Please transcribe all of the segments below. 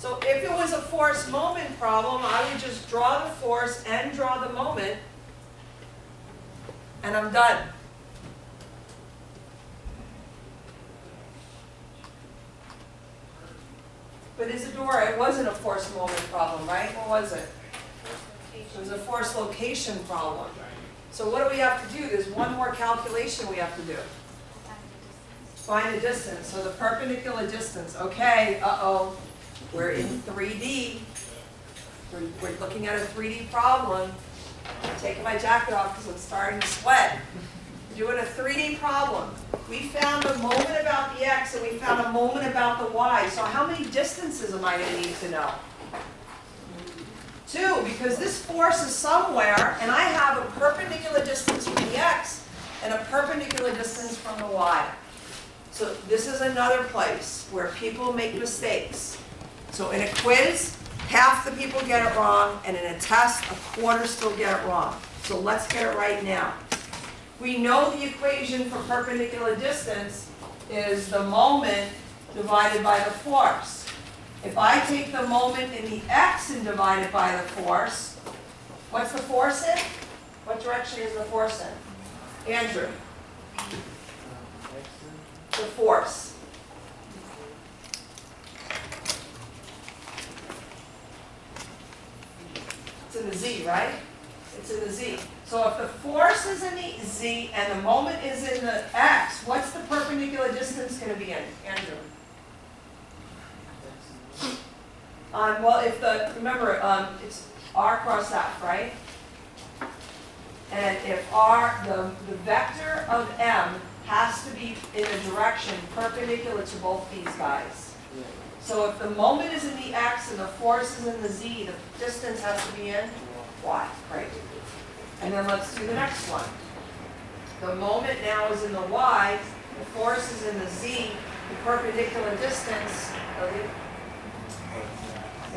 So if it was a force moment problem, I would just draw the force and draw the moment, and I'm done. But Isadora, it wasn't a force moment problem, right? What was it? It was a force location problem. So what do we have to do? There's one more calculation we have to do. Find the distance. So the perpendicular distance. Okay, uh-oh. We're in 3D. We're looking at a 3D problem. I'm taking my jacket off because I'm starting to sweat. Doing a 3D problem. We found a moment about the x and we found a moment about the y. So how many distances am I going to need to know? 2, because this force is somewhere and I have a perpendicular distance from the x and a perpendicular distance from the y. So this is another place where people make mistakes. So in a quiz, half the people get it wrong, and in a test, a quarter still get it wrong. So let's get it right now. We know the equation for perpendicular distance is the moment divided by the force. If I take the moment in the x and divide it by the force, what's the force in? What direction is the force in? Andrew. The force. It's in the z, right? It's in the z. So if the force is in the z and the moment is in the x, what's the perpendicular distance going to be in, Andrew? Well, if remember, it's r cross f, right? And if the vector of m has to be in a direction perpendicular to both these guys. So if the moment is in the x and the force is in the z, the distance has to be in y, right? And then let's do the next one. The moment now is in the y, the force is in the z, the perpendicular distance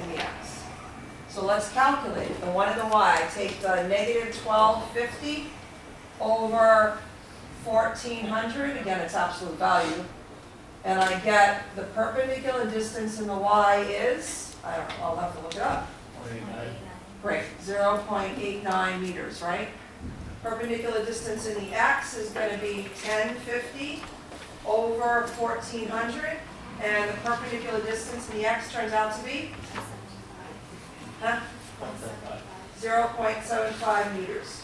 in the x. So let's calculate the 1 and the y. I take the negative 1250 over 1400, again it's absolute value, and I get the perpendicular distance in the y is, I don't know, I'll have to look it up. Great, 0.89 meters, right? Perpendicular distance in the x is going to be 1050 over 1400, and the perpendicular distance in the x turns out to be? Huh? 0.75 meters.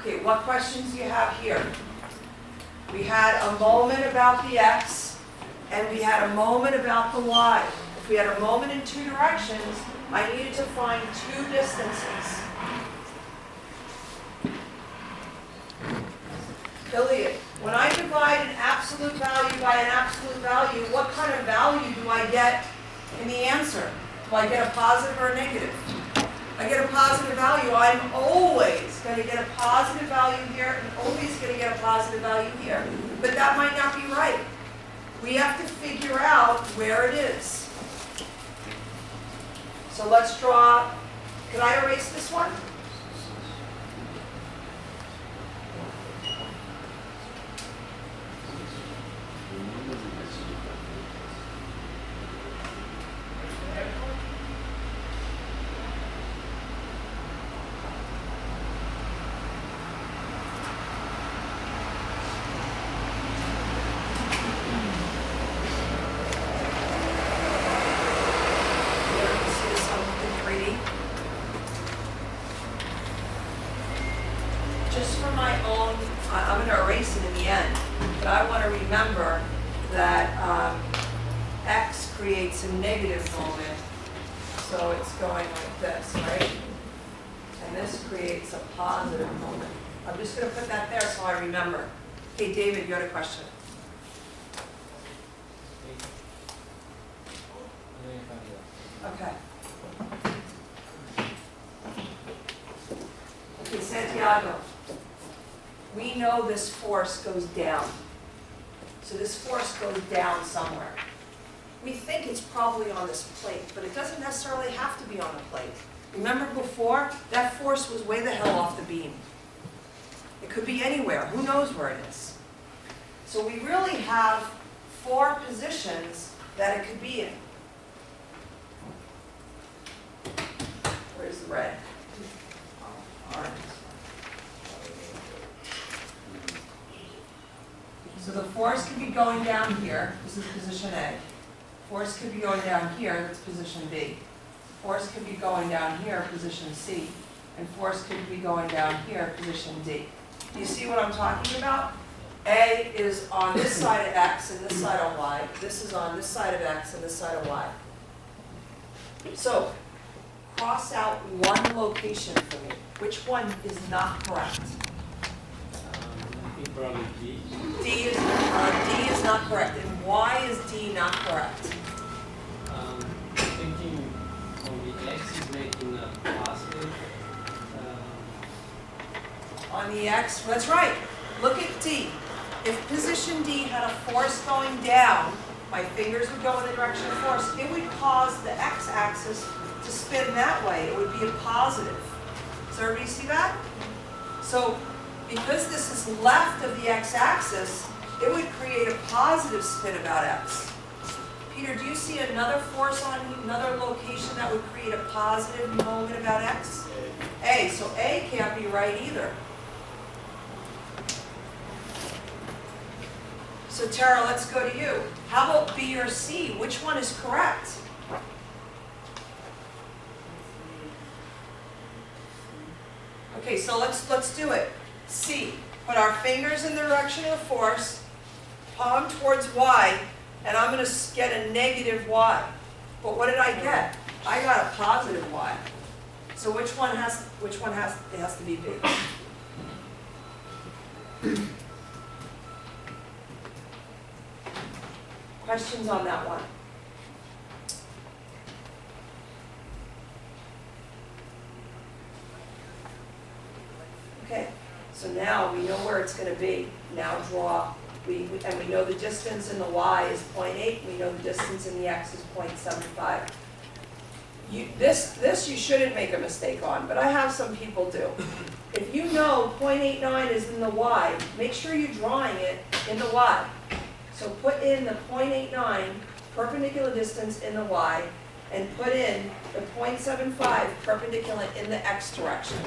Okay, what questions do you have here? We had a moment about the x, and we had a moment about the y. If we had a moment in 2 directions, I needed to find 2 distances. Elliot, when I divide an absolute value by an absolute value, what kind of value do I get in the answer? Do I get a positive or a negative? I get a positive value. I'm always going to get a positive value here and always going to get a positive value here. But that might not be right. We have to figure out where it is. So let's draw. Can I erase this one? Just for my own, I'm going to erase it in the end, but I want to remember that x creates a negative moment, so it's going like this, right? And this creates a positive moment. I'm just going to put that there so I remember. Okay, David, you had a question. Okay. Okay, Santiago. We know this force goes down. So this force goes down somewhere. We think it's probably on this plate, but it doesn't necessarily have to be on the plate. Remember before, that force was way the hell off the beam. It could be anywhere. Who knows where it is? So we really have 4 positions that it could be in. Where's the red? Orange. So the force could be going down here, this is position A. Force could be going down here, that's position B. Force could be going down here, position C. And force could be going down here, position D. Do you see what I'm talking about? A is on this side of X and this side of Y. This is on this side of X and this side of Y. So, cross out one location for me. Which one is not correct? I think probably D. D is not correct. And why is D not correct? Thinking on the X is making a positive. On the X, that's right. Look at D. If position D had a force going down, my fingers would go in the direction of force, it would cause the X-axis to spin that way. It would be a positive. Does everybody see that? So, because this is left of the X-axis, it would create a positive spin about X. Peter, do you see another force on another location that would create a positive moment about X? A. So A can't be right either. So Tara, let's go to you. How about B or C? Which one is correct? Okay, so let's do it. C. Put our fingers in the direction of force, palm towards Y, and I'm going to get a negative Y. But what did I get? I got a positive Y. So it has to be B. Questions on that one? Okay, so now we know where it's going to be. Now draw. And we know the distance in the y is 0.8. We know the distance in the x is 0.75. This you shouldn't make a mistake on, but I have some people do. If you know 0.89 is in the y, make sure you're drawing it in the y. So put in the 0.89 perpendicular distance in the y, and put in the 0.75 perpendicular in the x direction.